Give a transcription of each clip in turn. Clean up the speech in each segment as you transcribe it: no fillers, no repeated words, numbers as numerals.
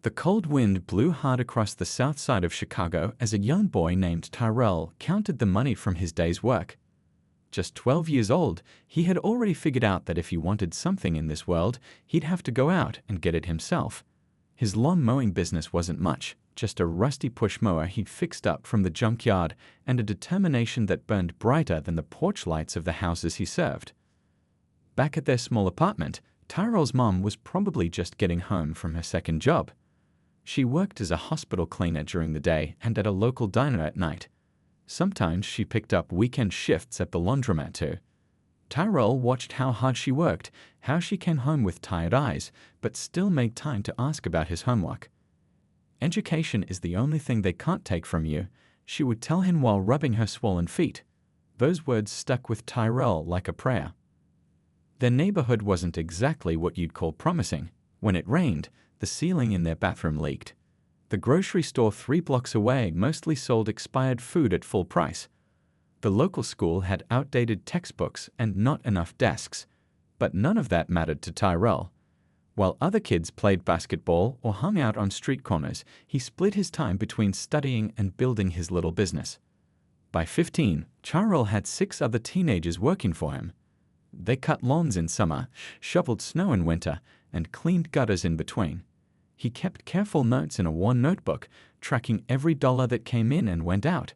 The cold wind blew hard across the south side of Chicago as a young boy named Tyrell counted the money from his day's work. Just 12 years old, he had already figured out that if he wanted something in this world, he'd have to go out and get it himself. His lawn mowing business wasn't much, just a rusty push mower he'd fixed up from the junkyard and a determination that burned brighter than the porch lights of the houses he served. Back at their small apartment, Tyrell's mom was probably just getting home from her second job. She worked as a hospital cleaner during the day and at a local diner at night. Sometimes she picked up weekend shifts at the laundromat too. Tyrell watched how hard she worked, how she came home with tired eyes, but still made time to ask about his homework. "Education is the only thing they can't take from you," she would tell him while rubbing her swollen feet. Those words stuck with Tyrell like a prayer. Their neighborhood wasn't exactly what you'd call promising. When it rained, the ceiling in their bathroom leaked. The grocery store 3 blocks away mostly sold expired food at full price. The local school had outdated textbooks and not enough desks, but none of that mattered to Tyrell. While other kids played basketball or hung out on street corners, he split his time between studying and building his little business. By 15, Tyrell had 6 other teenagers working for him. They cut lawns in summer, shoveled snow in winter, and cleaned gutters in between. He kept careful notes in a worn notebook, tracking every dollar that came in and went out.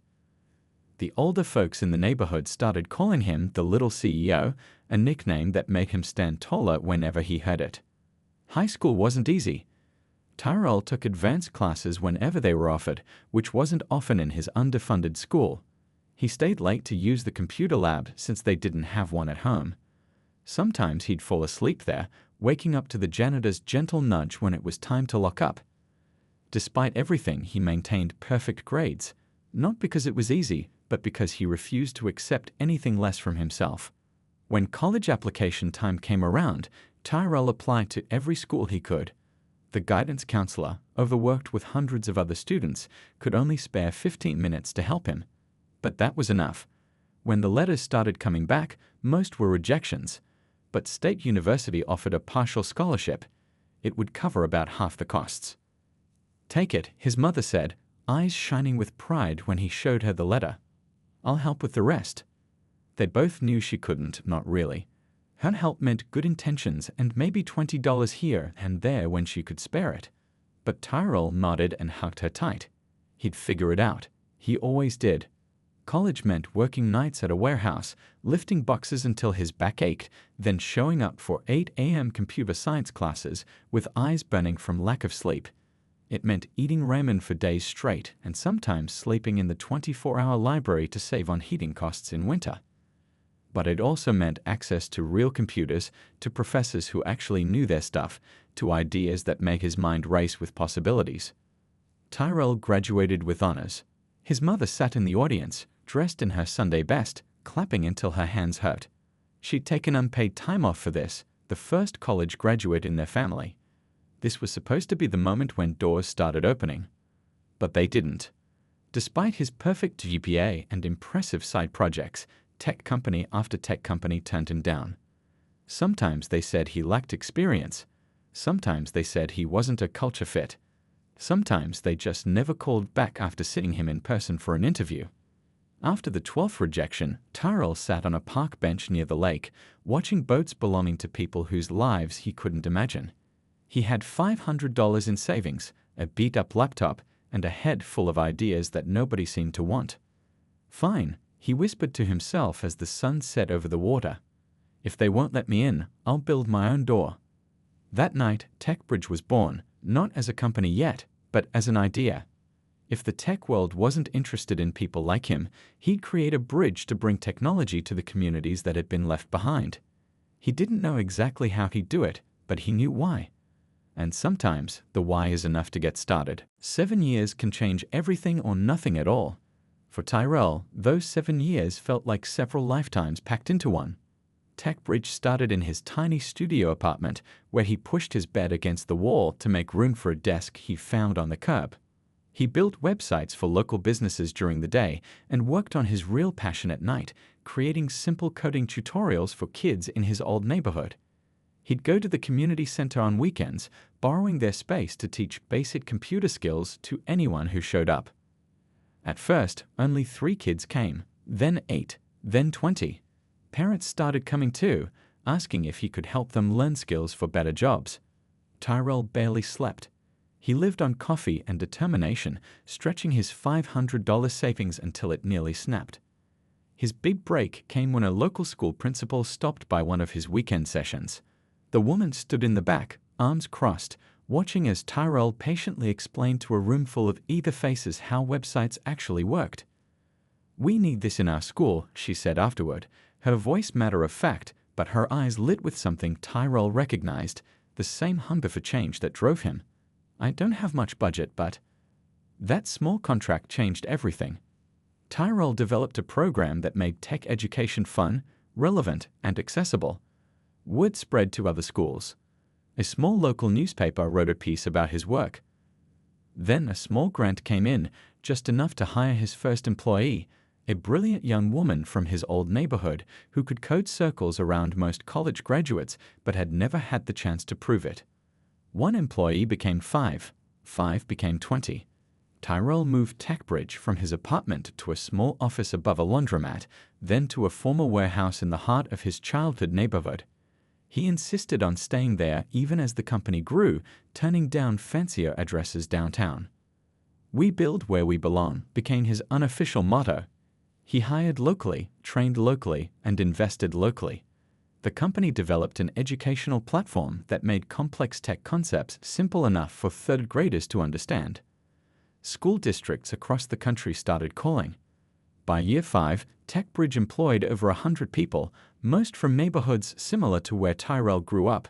The older folks in the neighborhood started calling him the Little CEO, a nickname that made him stand taller whenever he heard it. High school wasn't easy. Tyrell took advanced classes whenever they were offered, which wasn't often in his underfunded school. He stayed late to use the computer lab since they didn't have one at home. Sometimes he'd fall asleep there, waking up to the janitor's gentle nudge when it was time to lock up. Despite everything, he maintained perfect grades, not because it was easy, but because he refused to accept anything less from himself. When college application time came around, Tyrell applied to every school he could. The guidance counselor, overworked with hundreds of other students, could only spare 15 minutes to help him. But that was enough. When the letters started coming back, most were rejections. But State University offered a partial scholarship. It would cover about half the costs. "Take it," his mother said, eyes shining with pride when he showed her the letter. "I'll help with the rest." They both knew she couldn't, not really. Her help meant good intentions and maybe $20 here and there when she could spare it. But Tyrell nodded and hugged her tight. He'd figure it out. He always did. College meant working nights at a warehouse, lifting boxes until his back ached, then showing up for 8 a.m. computer science classes with eyes burning from lack of sleep. It meant eating ramen for days straight and sometimes sleeping in the 24-hour library to save on heating costs in winter. But it also meant access to real computers, to professors who actually knew their stuff, to ideas that make his mind race with possibilities. Tyrell graduated with honors. His mother sat in the audience, dressed in her Sunday best, clapping until her hands hurt. She'd taken unpaid time off for this, the first college graduate in their family. This was supposed to be the moment when doors started opening. But they didn't. Despite his perfect GPA and impressive side projects, tech company after tech company turned him down. Sometimes they said he lacked experience. Sometimes they said he wasn't a culture fit. Sometimes they just never called back after seeing him in person for an interview. After the 12th rejection, Tyrell sat on a park bench near the lake, watching boats belonging to people whose lives he couldn't imagine. He had $500 in savings, a beat-up laptop, and a head full of ideas that nobody seemed to want. "Fine," he whispered to himself as the sun set over the water. "If they won't let me in, I'll build my own door." That night, TechBridge was born, not as a company yet, but as an idea. If the tech world wasn't interested in people like him, he'd create a bridge to bring technology to the communities that had been left behind. He didn't know exactly how he'd do it, but he knew why. And sometimes, the why is enough to get started. 7 years can change everything or nothing at all. For Tyrell, those 7 years felt like several lifetimes packed into one. TechBridge started in his tiny studio apartment, where he pushed his bed against the wall to make room for a desk he found on the curb. He built websites for local businesses during the day and worked on his real passion at night, creating simple coding tutorials for kids in his old neighborhood. He'd go to the community center on weekends, borrowing their space to teach basic computer skills to anyone who showed up. At first, only 3 kids came, then 8, then 20. Parents started coming too, asking if he could help them learn skills for better jobs. Tyrell barely slept. He lived on coffee and determination, stretching his $500 savings until it nearly snapped. His big break came when a local school principal stopped by one of his weekend sessions. The woman stood in the back, arms crossed, watching as Tyrell patiently explained to a room full of eager faces how websites actually worked. "We need this in our school," she said afterward, her voice matter of fact, but her eyes lit with something Tyrell recognized, the same hunger for change that drove him. "I don't have much budget, but—" That small contract changed everything. Tyrell developed a program that made tech education fun, relevant, and accessible. Word spread to other schools. A small local newspaper wrote a piece about his work. Then a small grant came in, just enough to hire his first employee, a brilliant young woman from his old neighborhood who could code circles around most college graduates but had never had the chance to prove it. 1 employee became 5, 5 became 20. Tyrell moved TechBridge from his apartment to a small office above a laundromat, then to a former warehouse in the heart of his childhood neighborhood. He insisted on staying there even as the company grew, turning down fancier addresses downtown. "We build where we belong" became his unofficial motto. He hired locally, trained locally, and invested locally. The company developed an educational platform that made complex tech concepts simple enough for 3rd graders to understand. School districts across the country started calling. By year 5, TechBridge employed over 100 people, most from neighborhoods similar to where Tyrell grew up.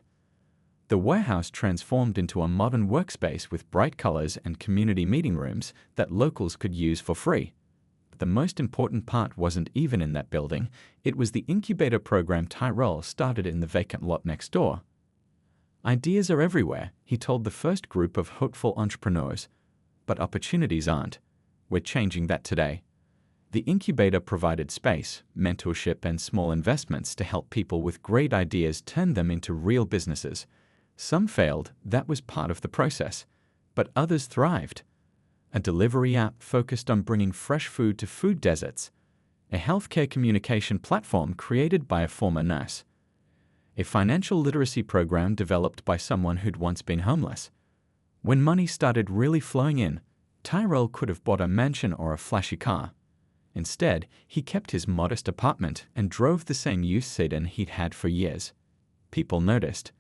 The warehouse transformed into a modern workspace with bright colors and community meeting rooms that locals could use for free. But the most important part wasn't even in that building, it was the incubator program Tyrell started in the vacant lot next door. "Ideas are everywhere," he told the first group of hopeful entrepreneurs. "But opportunities aren't. We're changing that today." The incubator provided space, mentorship, and small investments to help people with great ideas turn them into real businesses. Some failed, that was part of the process, but others thrived. A delivery app focused on bringing fresh food to food deserts. A healthcare communication platform created by a former nurse. A financial literacy program developed by someone who'd once been homeless. When money started really flowing in, Tyrell could have bought a mansion or a flashy car. Instead, he kept his modest apartment and drove the same used sedan he'd had for years. People noticed.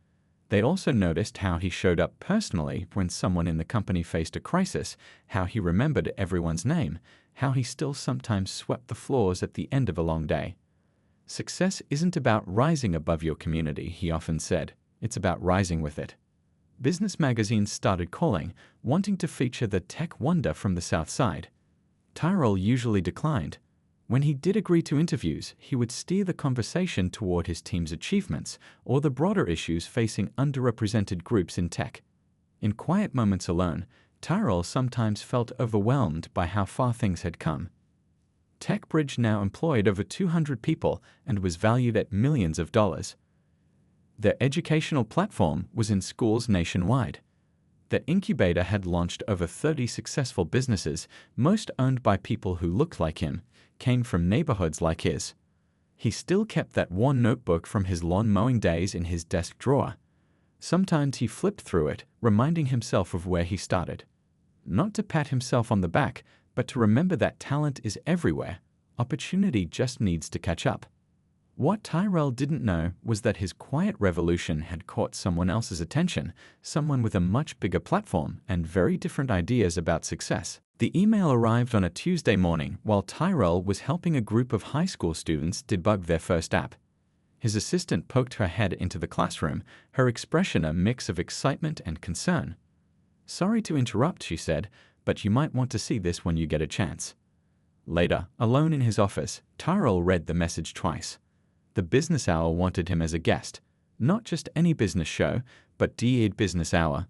They also noticed how he showed up personally when someone in the company faced a crisis, how he remembered everyone's name, how he still sometimes swept the floors at the end of a long day. "Success isn't about rising above your community," he often said. "It's about rising with it." Business magazines started calling, wanting to feature the tech wonder from the South Side. Tyrell usually declined. When he did agree to interviews, he would steer the conversation toward his team's achievements or the broader issues facing underrepresented groups in tech. In quiet moments alone, Tyrell sometimes felt overwhelmed by how far things had come. TechBridge now employed over 200 people and was valued at millions of dollars. Their educational platform was in schools nationwide. The incubator had launched over 30 successful businesses, most owned by people who looked like him, came from neighborhoods like his. He still kept that worn notebook from his lawn mowing days in his desk drawer. Sometimes he flipped through it, reminding himself of where he started. Not to pat himself on the back, but to remember that talent is everywhere. Opportunity just needs to catch up. What Tyrell didn't know was that his quiet revolution had caught someone else's attention, someone with a much bigger platform and very different ideas about success. The email arrived on a Tuesday morning while Tyrell was helping a group of high school students debug their first app. His assistant poked her head into the classroom, her expression a mix of excitement and concern. "Sorry to interrupt," she said, "but you might want to see this when you get a chance." Later, alone in his office, Tyrell read the message twice. The Business Hour wanted him as a guest. Not just any business show, but DEAD Business Hour.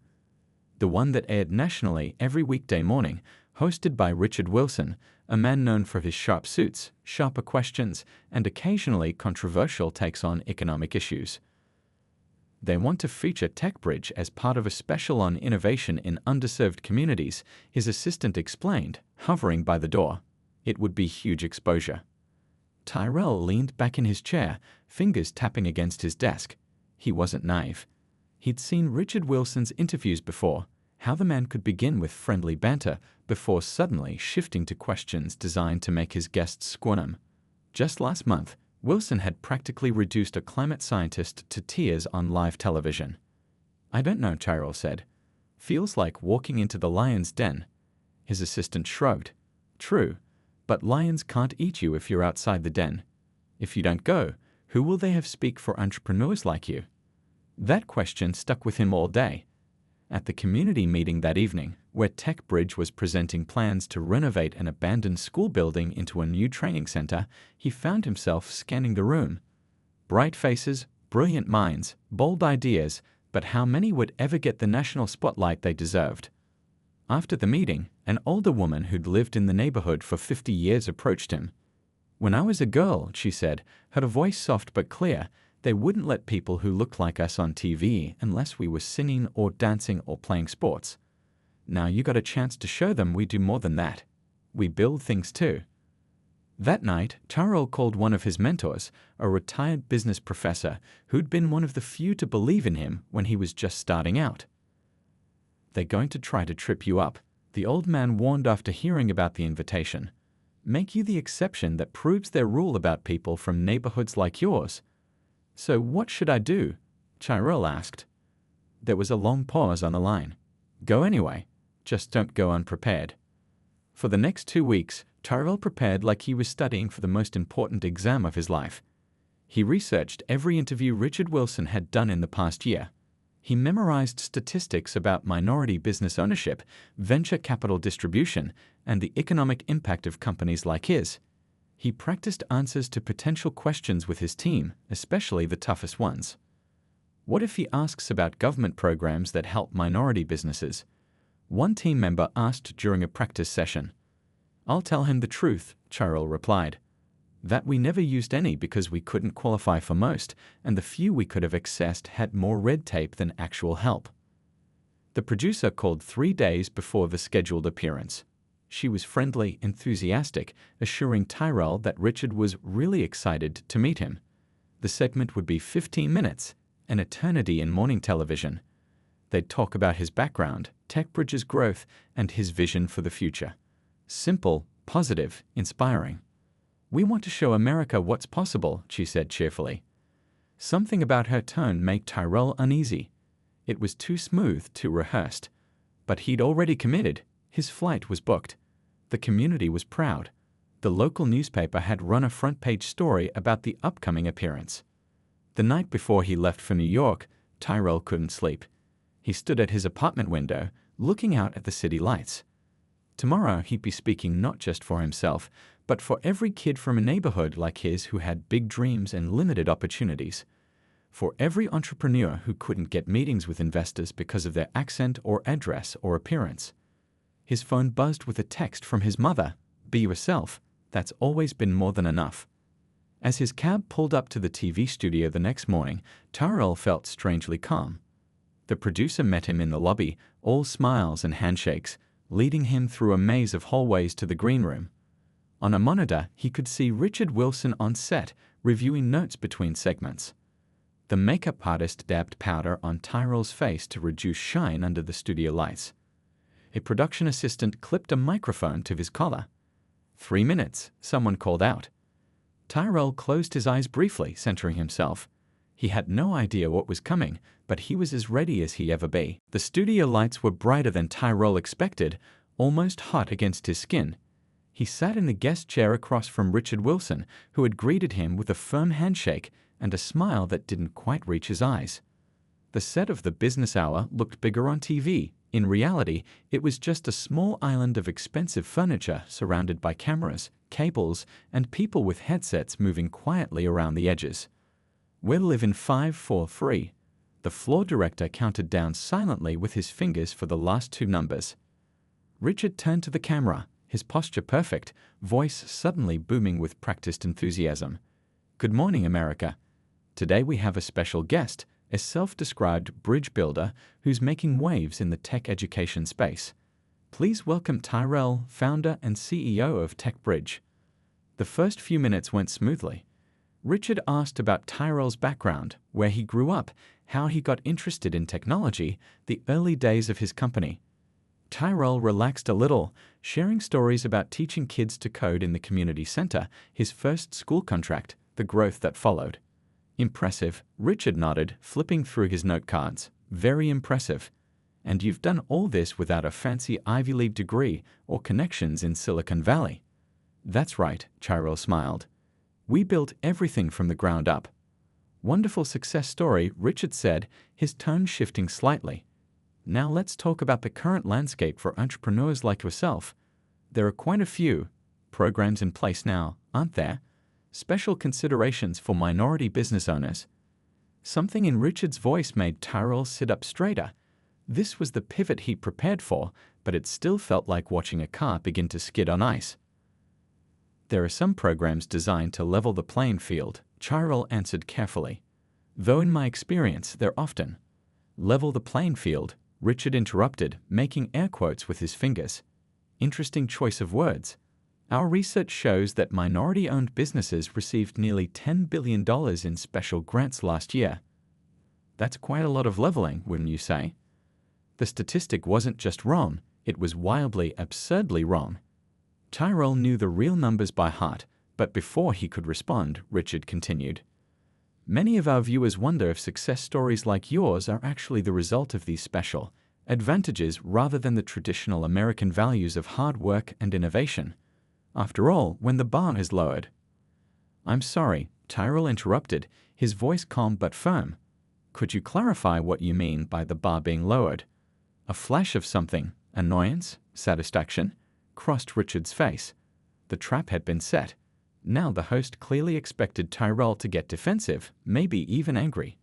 The one that aired nationally every weekday morning, hosted by Richard Wilson, a man known for his sharp suits, sharper questions, and occasionally controversial takes on economic issues. They want to feature TechBridge as part of a special on innovation in underserved communities, his assistant explained, hovering by the door. It would be huge exposure. Tyrell leaned back in his chair, fingers tapping against his desk. He wasn't naive. He'd seen Richard Wilson's interviews before, how the man could begin with friendly banter before suddenly shifting to questions designed to make his guests squirm. Just last month, Wilson had practically reduced a climate scientist to tears on live television. "I don't know," Tyrell said. "Feels like walking into the lion's den." His assistant shrugged. "True, but lions can't eat you if you're outside the den. If you don't go, who will they have speak for entrepreneurs like you?" That question stuck with him all day. At the community meeting that evening, where TechBridge was presenting plans to renovate an abandoned school building into a new training center, he found himself scanning the room. Bright faces, brilliant minds, bold ideas, but how many would ever get the national spotlight they deserved? After the meeting, an older woman who'd lived in the neighborhood for 50 years approached him. "When I was a girl," she said, her voice soft but clear, "they wouldn't let people who looked like us on TV unless we were singing or dancing or playing sports. Now you got a chance to show them we do more than that. We build things too." That night, Tyrell called one of his mentors, a retired business professor who'd been one of the few to believe in him when he was just starting out. "They're going to try to trip you up," the old man warned after hearing about the invitation. "Make you the exception that proves their rule about people from neighborhoods like yours." "So what should I do?" Tyrell asked. There was a long pause on the line. "Go anyway. Just don't go unprepared." For the next 2 weeks, Tyrell prepared like he was studying for the most important exam of his life. He researched every interview Richard Wilson had done in the past year. He memorized statistics about minority business ownership, venture capital distribution, and the economic impact of companies like his. He practiced answers to potential questions with his team, especially the toughest ones. What if he asks about government programs that help minority businesses? One team member asked during a practice session. "I'll tell him the truth," Tyrell replied. "That we never used any because we couldn't qualify for most, and the few we could have accessed had more red tape than actual help." The producer called 3 days before the scheduled appearance. She was friendly, enthusiastic, assuring Tyrell that Richard was really excited to meet him. The segment would be 15 minutes, an eternity in morning television. They'd talk about his background, TechBridge's growth, and his vision for the future. Simple, positive, inspiring. "We want to show America what's possible," she said cheerfully. Something about her tone made Tyrell uneasy. It was too smooth, too rehearsed. But he'd already committed. His flight was booked. The community was proud. The local newspaper had run a front-page story about the upcoming appearance. The night before he left for New York, Tyrell couldn't sleep. He stood at his apartment window, looking out at the city lights. Tomorrow he'd be speaking not just for himself, but for every kid from a neighborhood like his who had big dreams and limited opportunities. For every entrepreneur who couldn't get meetings with investors because of their accent or address or appearance. His phone buzzed with a text from his mother. "Be yourself. That's always been more than enough." As his cab pulled up to the TV studio the next morning, Tyrell felt strangely calm. The producer met him in the lobby, all smiles and handshakes, leading him through a maze of hallways to the green room. On a monitor, he could see Richard Wilson on set, reviewing notes between segments. The makeup artist dabbed powder on Tyrell's face to reduce shine under the studio lights. A production assistant clipped a microphone to his collar. 3 minutes, someone called out. Tyrell closed his eyes briefly, centering himself. He had no idea what was coming, but he was as ready as he ever be. The studio lights were brighter than Tyrell expected, almost hot against his skin. He sat in the guest chair across from Richard Wilson, who had greeted him with a firm handshake and a smile that didn't quite reach his eyes. The set of the business hour looked bigger on TV. In reality, it was just a small island of expensive furniture surrounded by cameras, cables, and people with headsets moving quietly around the edges. "We'll live in 543. The floor director counted down silently with his fingers for the last 2 numbers. Richard turned to the camera, his posture perfect, voice suddenly booming with practiced enthusiasm. "Good morning, America. Today we have a special guest, a self-described bridge builder who's making waves in the tech education space. Please welcome Tyrell, founder and CEO of TechBridge. The first few minutes went smoothly. Richard asked about Tyrell's background, where he grew up, how he got interested in technology, the early days of his company. Tyrell relaxed a little, sharing stories about teaching kids to code in the community center, his first school contract, the growth that followed. Impressive, Richard nodded, flipping through his note cards. Very impressive. And you've done all this without a fancy Ivy League degree or connections in Silicon Valley. That's right, Tyrell smiled. We built everything from the ground up. Wonderful success story, Richard said, his tone shifting slightly. Now let's talk about the current landscape for entrepreneurs like yourself. There are quite a few programs in place now, aren't there? Special considerations for minority business owners. Something in Richard's voice made Tyrell sit up straighter. This was the pivot he prepared for, but it still felt like watching a car begin to skid on ice. There are some programs designed to level the playing field, Tyrell answered carefully. Though in my experience, they're often level the playing field, Richard interrupted, making air quotes with his fingers. Interesting choice of words. Our research shows that minority-owned businesses received nearly $10 billion in special grants last year. That's quite a lot of leveling, wouldn't you say? The statistic wasn't just wrong, it was wildly, absurdly wrong. Tyrell knew the real numbers by heart, but before he could respond, Richard continued. Many of our viewers wonder if success stories like yours are actually the result of these special advantages rather than the traditional American values of hard work and innovation. After all, when the bar is lowered. I'm sorry, Tyrell interrupted, his voice calm but firm. Could you clarify what you mean by the bar being lowered? A flash of something, annoyance, satisfaction, crossed Richard's face. The trap had been set. Now the host clearly expected Tyrell to get defensive, maybe even angry.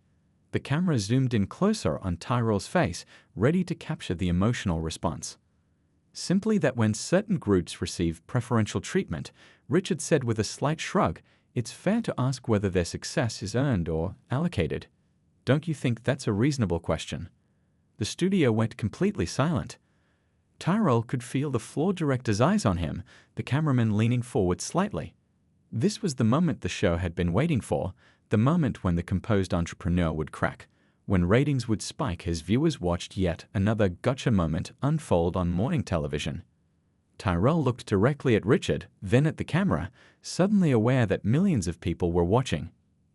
The camera zoomed in closer on Tyrell's face, ready to capture the emotional response. Simply that when certain groups receive preferential treatment, Richard said with a slight shrug, it's fair to ask whether their success is earned or allocated. Don't you think that's a reasonable question? The studio went completely silent. Tyrell could feel the floor director's eyes on him, the cameraman leaning forward slightly. This was the moment the show had been waiting for, the moment when the composed entrepreneur would crack, when ratings would spike as viewers watched yet another gotcha moment unfold on morning television. Tyrell looked directly at Richard, then at the camera, suddenly aware that millions of people were watching.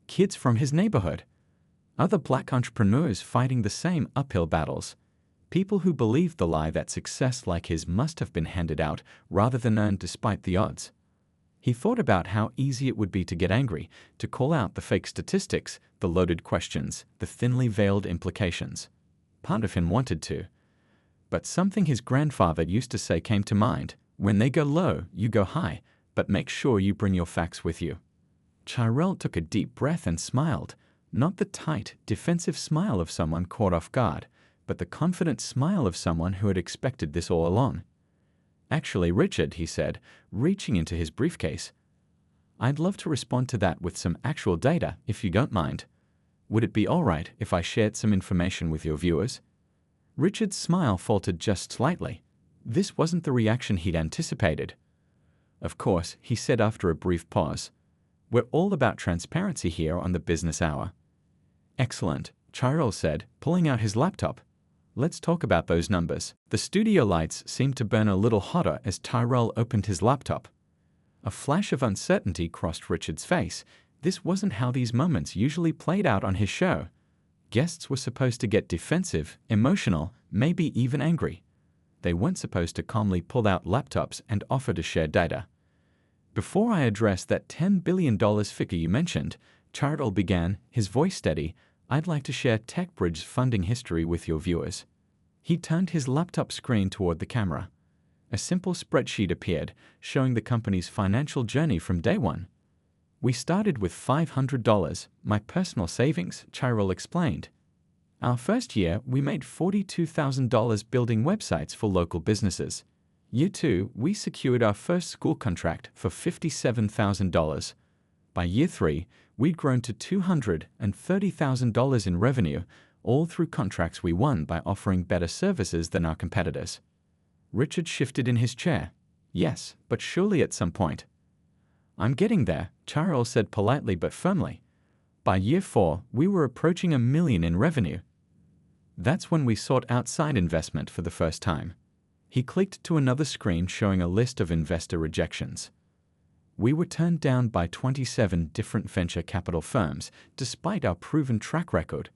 Kids from his neighborhood. Other black entrepreneurs fighting the same uphill battles. People who believed the lie that success like his must have been handed out rather than earned despite the odds. He thought about how easy it would be to get angry, to call out the fake statistics, the loaded questions, the thinly veiled implications. Part of him wanted to. But something his grandfather used to say came to mind. When they go low, you go high, but make sure you bring your facts with you. Tyrell took a deep breath and smiled, not the tight, defensive smile of someone caught off guard, but the confident smile of someone who had expected this all along. Actually, Richard, he said, reaching into his briefcase, I'd love to respond to that with some actual data, if you don't mind. Would it be all right if I shared some information with your viewers? Richard's smile faltered just slightly. This wasn't the reaction he'd anticipated. Of course, he said after a brief pause, we're all about transparency here on the Business Hour. Excellent, Tyrell said, pulling out his laptop. Let's talk about those numbers. The studio lights seemed to burn a little hotter as Tyrell opened his laptop. A flash of uncertainty crossed Richard's face. This wasn't how these moments usually played out on his show. Guests were supposed to get defensive, emotional, maybe even angry. They weren't supposed to calmly pull out laptops and offer to share data. Before I address that $10 billion figure you mentioned, Tyrell began, his voice steady, I'd like to share TechBridge's funding history with your viewers. He turned his laptop screen toward the camera. A simple spreadsheet appeared, showing the company's financial journey from day one. We started with $500, my personal savings, Tyrell explained. Our first year, we made $42,000 building websites for local businesses. Year 2, we secured our first school contract for $57,000. By year 3, we'd grown to $230,000 in revenue, all through contracts we won by offering better services than our competitors. Richard shifted in his chair. Yes, but surely at some point. I'm getting there, Tyrell said politely but firmly. By year 4, we were approaching $1 million in revenue. That's when we sought outside investment for the first time. He clicked to another screen showing a list of investor rejections. We were turned down by 27 different venture capital firms, despite our proven track record.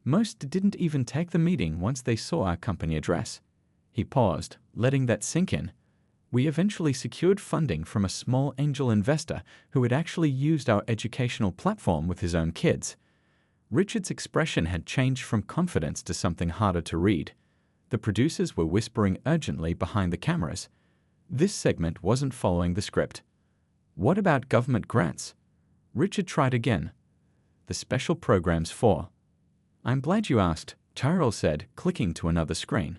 Most didn't even take the meeting once they saw our company address. He paused, letting that sink in. We eventually secured funding from a small angel investor who had actually used our educational platform with his own kids. Richard's expression had changed from confidence to something harder to read. The producers were whispering urgently behind the cameras. This segment wasn't following the script. What about government grants? Richard tried again. The special programs for. I'm glad you asked, Tyrell said, clicking to another screen.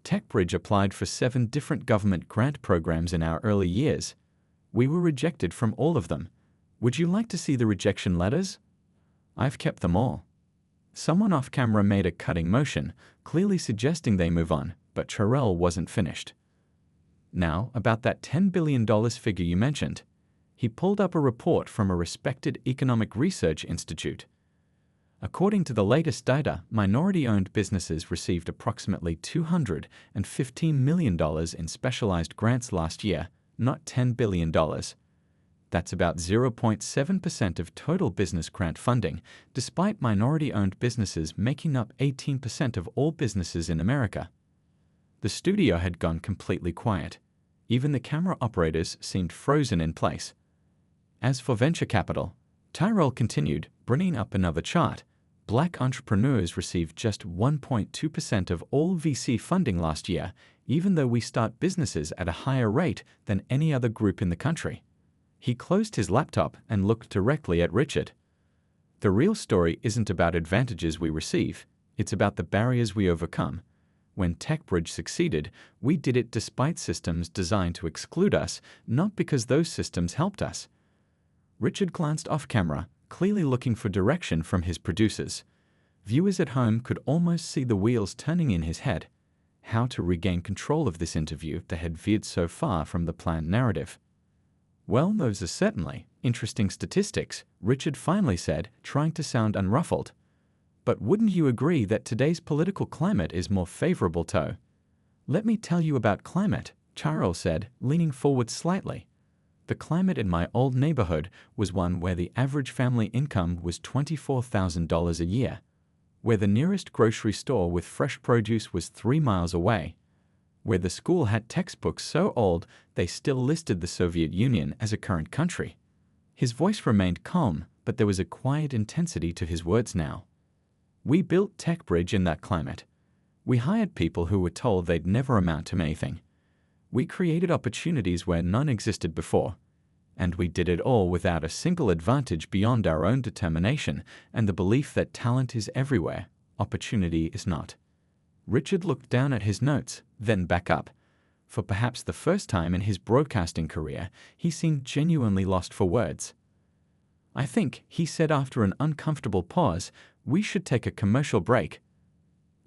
TechBridge applied for 7 different government grant programs in our early years. We were rejected from all of them. Would you like to see the rejection letters? I've kept them all. Someone off camera made a cutting motion, clearly suggesting they move on, but Tyrell wasn't finished. Now, about that $10 billion figure you mentioned. He pulled up a report from a respected economic research institute. According to the latest data, minority-owned businesses received approximately $215 million in specialized grants last year, not $10 billion. That's about 0.7% of total business grant funding, despite minority-owned businesses making up 18% of all businesses in America. The studio had gone completely quiet. Even the camera operators seemed frozen in place. As for venture capital, Tyrell continued, bringing up another chart. Black entrepreneurs received just 1.2% of all VC funding last year, even though we start businesses at a higher rate than any other group in the country. He closed his laptop and looked directly at Richard. The real story isn't about advantages we receive, it's about the barriers we overcome. When TechBridge succeeded, we did it despite systems designed to exclude us, not because those systems helped us. Richard glanced off camera, clearly looking for direction from his producers. Viewers at home could almost see the wheels turning in his head. How to regain control of this interview that had veered so far from the planned narrative. Well, those are certainly interesting statistics, Richard finally said, trying to sound unruffled. But wouldn't you agree that today's political climate is more favorable to? Let me tell you about climate, Tyrell said, leaning forward slightly. The climate in my old neighborhood was one where the average family income was $24,000 a year, where the nearest grocery store with fresh produce was 3 miles away, where the school had textbooks so old they still listed the Soviet Union as a current country. His voice remained calm, but there was a quiet intensity to his words now. We built TechBridge in that climate. We hired people who were told they'd never amount to anything. We created opportunities where none existed before, and we did it all without a single advantage beyond our own determination and the belief that talent is everywhere, opportunity is not. Richard looked down at his notes, then back up. For perhaps the first time in his broadcasting career, he seemed genuinely lost for words. I think, he said after an uncomfortable pause, we should take a commercial break.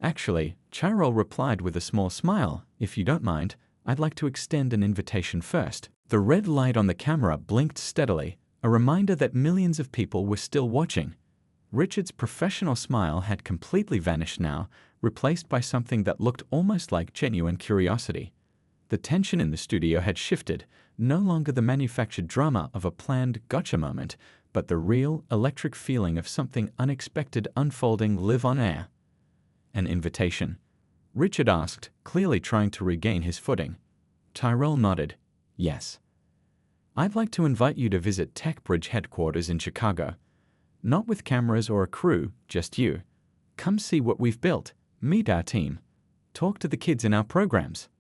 Actually, Tyrell replied with a small smile, if you don't mind, I'd like to extend an invitation first. The red light on the camera blinked steadily, a reminder that millions of people were still watching. Richard's professional smile had completely vanished now, replaced by something that looked almost like genuine curiosity. The tension in the studio had shifted, no longer the manufactured drama of a planned gotcha moment, but the real, electric feeling of something unexpected unfolding live on air. An invitation? Richard asked, clearly trying to regain his footing. Tyrell nodded. Yes. I'd like to invite you to visit TechBridge headquarters in Chicago. Not with cameras or a crew, just you. Come see what we've built, meet our team, talk to the kids in our programs.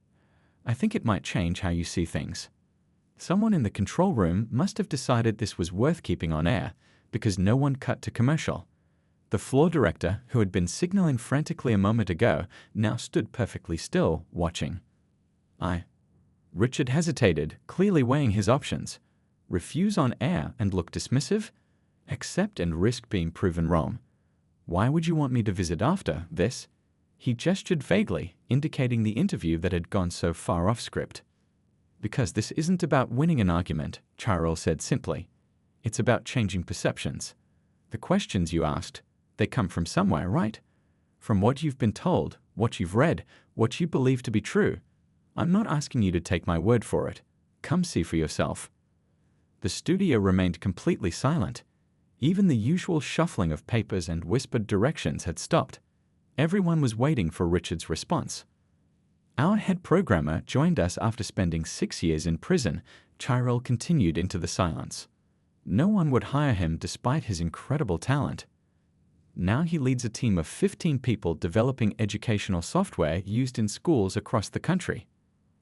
I think it might change how you see things. Someone in the control room must have decided this was worth keeping on air, because no one cut to commercial. The floor director, who had been signaling frantically a moment ago, now stood perfectly still, watching. Richard hesitated, clearly weighing his options. Refuse on air and look dismissive? Accept and risk being proven wrong. Why would you want me to visit after this? He gestured vaguely, indicating the interview that had gone so far off script. Because this isn't about winning an argument, Tyrell said simply. It's about changing perceptions. The questions you asked, they come from somewhere, right? From what you've been told, what you've read, what you believe to be true. I'm not asking you to take my word for it. Come see for yourself. The studio remained completely silent. Even the usual shuffling of papers and whispered directions had stopped. Everyone was waiting for Richard's response. Our head programmer joined us after spending 6 years in prison, Tyrell continued into the silence. No one would hire him despite his incredible talent. Now he leads a team of 15 people developing educational software used in schools across the country.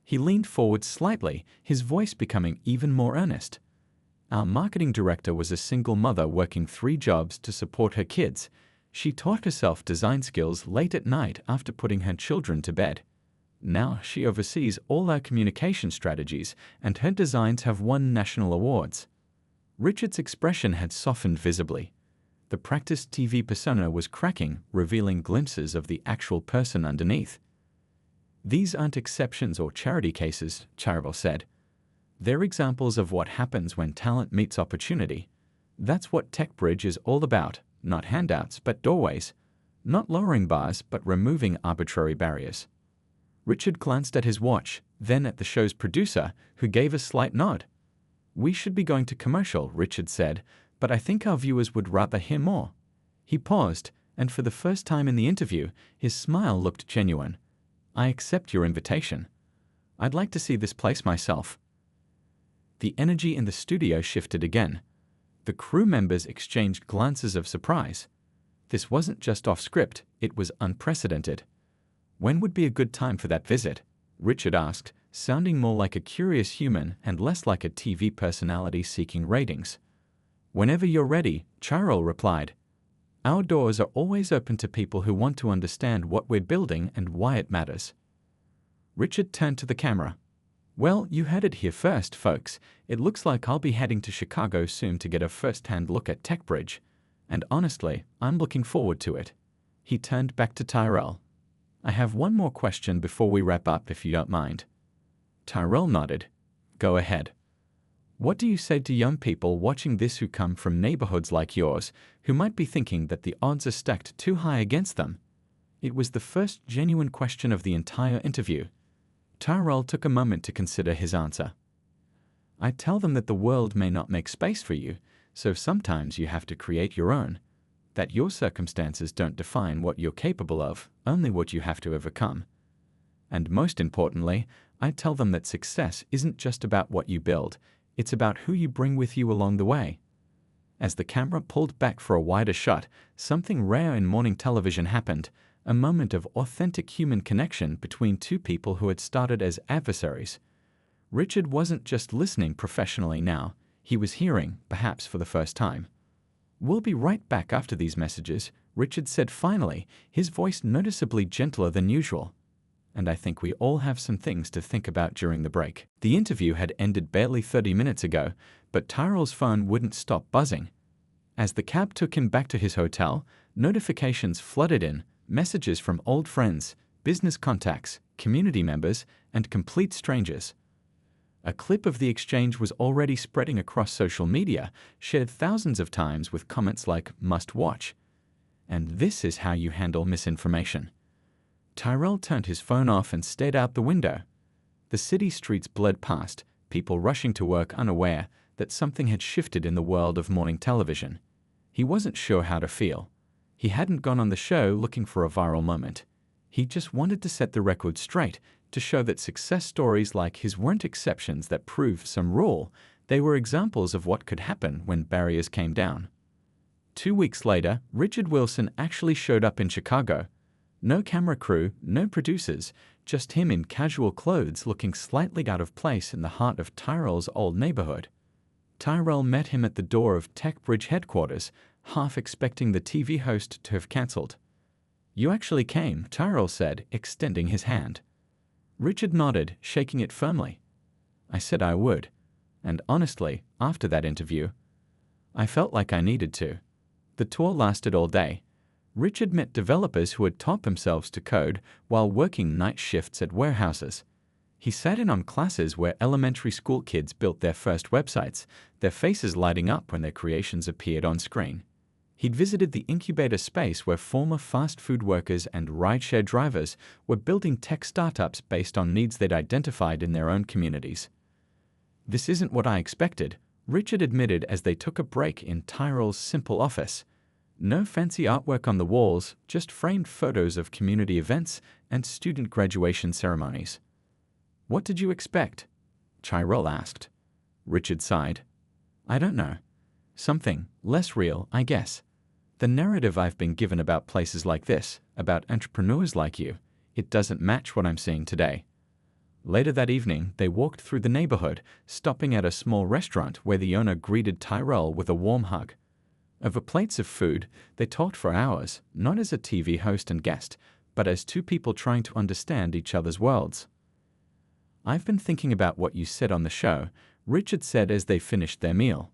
He leaned forward slightly, his voice becoming even more earnest. Our marketing director was a single mother working 3 jobs to support her kids. She taught herself design skills late at night after putting her children to bed. Now she oversees all our communication strategies, and her designs have won national awards. Richard's expression had softened visibly. The practiced TV persona was cracking, revealing glimpses of the actual person underneath. These aren't exceptions or charity cases, Tyrell said. They're examples of what happens when talent meets opportunity. That's what TechBridge is all about, not handouts but doorways. Not lowering bars but removing arbitrary barriers. Richard glanced at his watch, then at the show's producer, who gave a slight nod. We should be going to commercial, Richard said, but I think our viewers would rather hear more. He paused, and for the first time in the interview, his smile looked genuine. I accept your invitation. I'd like to see this place myself. The energy in the studio shifted again. The crew members exchanged glances of surprise. This wasn't just off script, it was unprecedented. When would be a good time for that visit? Richard asked, sounding more like a curious human and less like a TV personality seeking ratings. Whenever you're ready, Tyrell replied. Our doors are always open to people who want to understand what we're building and why it matters. Richard turned to the camera. Well, you heard it here first, folks. It looks like I'll be heading to Chicago soon to get a first-hand look at TechBridge. And honestly, I'm looking forward to it. He turned back to Tyrell. I have one more question before we wrap up, if you don't mind. Tyrell nodded. Go ahead. What do you say to young people watching this who come from neighborhoods like yours, who might be thinking that the odds are stacked too high against them? It was the first genuine question of the entire interview. Tyrell took a moment to consider his answer. I tell them that the world may not make space for you, so sometimes you have to create your own. That your circumstances don't define what you're capable of, only what you have to overcome. And most importantly, I tell them that success isn't just about what you build, it's about who you bring with you along the way. As the camera pulled back for a wider shot, something rare in morning television happened, a moment of authentic human connection between 2 people who had started as adversaries. Richard wasn't just listening professionally now, he was hearing, perhaps for the first time. We'll be right back after these messages, Richard said finally, his voice noticeably gentler than usual. And I think we all have some things to think about during the break. The interview had ended barely 30 minutes ago, but Tyrell's phone wouldn't stop buzzing. As the cab took him back to his hotel, notifications flooded in, messages from old friends, business contacts, community members, and complete strangers. A clip of the exchange was already spreading across social media, shared thousands of times with comments like, must watch. And this is how you handle misinformation. Tyrell turned his phone off and stared out the window. The city streets bled past, people rushing to work unaware that something had shifted in the world of morning television. He wasn't sure how to feel. He hadn't gone on the show looking for a viral moment. He just wanted to set the record straight, to show that success stories like his weren't exceptions that proved some rule, they were examples of what could happen when barriers came down. 2 weeks later, Richard Wilson actually showed up in Chicago. No camera crew, no producers, just him in casual clothes looking slightly out of place in the heart of Tyrell's old neighborhood. Tyrell met him at the door of TechBridge headquarters, half expecting the TV host to have cancelled. You actually came, Tyrell said, extending his hand. Richard nodded, shaking it firmly. I said I would. And honestly, after that interview, I felt like I needed to. The tour lasted all day. Richard met developers who had taught themselves to code while working night shifts at warehouses. He sat in on classes where elementary school kids built their first websites, their faces lighting up when their creations appeared on screen. He'd visited the incubator space where former fast food workers and rideshare drivers were building tech startups based on needs they'd identified in their own communities. "This isn't what I expected," Richard admitted as they took a break in Tyrell's simple office. No fancy artwork on the walls, just framed photos of community events and student graduation ceremonies. "What did you expect?" Tyrell asked. Richard sighed. "I don't know. Something less real, I guess. The narrative I've been given about places like this, about entrepreneurs like you, it doesn't match what I'm seeing today." Later that evening, they walked through the neighborhood, stopping at a small restaurant where the owner greeted Tyrell with a warm hug. Over plates of food, they talked for hours, not as a TV host and guest, but as two people trying to understand each other's worlds. "I've been thinking about what you said on the show," Richard said as they finished their meal.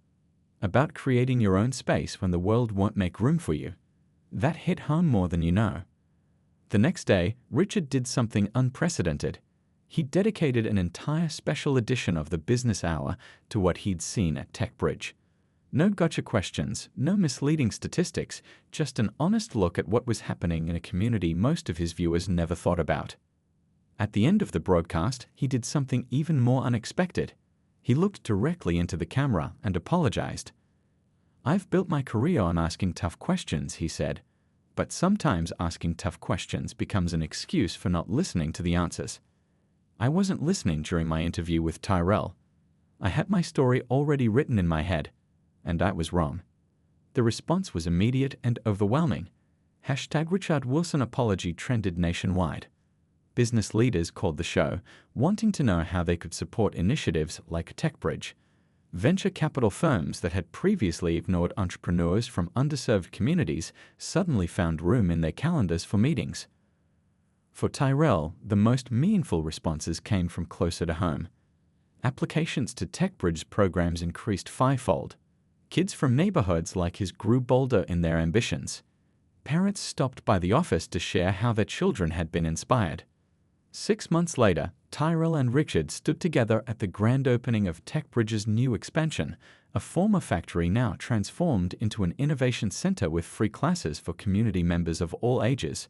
"About creating your own space when the world won't make room for you. That hit home more than you know." The next day, Richard did something unprecedented. He dedicated an entire special edition of the Business Hour to what he'd seen at TechBridge. No gotcha questions, no misleading statistics, just an honest look at what was happening in a community most of his viewers never thought about. At the end of the broadcast, he did something even more unexpected. He looked directly into the camera and apologized. "I've built my career on asking tough questions," he said. "But sometimes asking tough questions becomes an excuse for not listening to the answers. I wasn't listening during my interview with Tyrell. I had my story already written in my head, and I was wrong." The response was immediate and overwhelming. #Richard Wilson apology trended nationwide. Business leaders called the show, wanting to know how they could support initiatives like TechBridge. Venture capital firms that had previously ignored entrepreneurs from underserved communities suddenly found room in their calendars for meetings. For Tyrell, the most meaningful responses came from closer to home. Applications to TechBridge programs increased fivefold. Kids from neighborhoods like his grew bolder in their ambitions. Parents stopped by the office to share how their children had been inspired. 6 months later, Tyrell and Richard stood together at the grand opening of TechBridge's new expansion, a former factory now transformed into an innovation center with free classes for community members of all ages.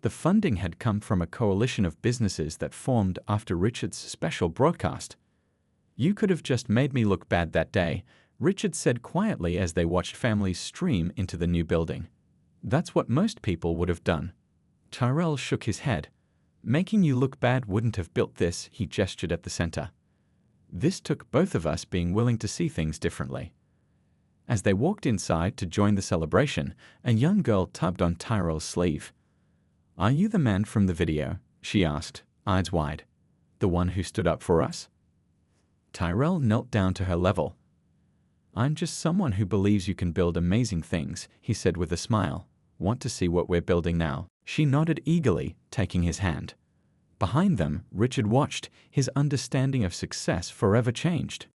The funding had come from a coalition of businesses that formed after Richard's special broadcast. "You could have just made me look bad that day," Richard said quietly as they watched families stream into the new building. "That's what most people would have done." Tyrell shook his head. "Making you look bad wouldn't have built this," he gestured at the center. "This took both of us being willing to see things differently." As they walked inside to join the celebration, a young girl tugged on Tyrell's sleeve. "Are you the man from the video?" she asked, eyes wide. "The one who stood up for us?" Tyrell knelt down to her level. "I'm just someone who believes you can build amazing things," he said with a smile. "Want to see what we're building now?" She nodded eagerly, taking his hand. Behind them, Richard watched, his understanding of success forever changed.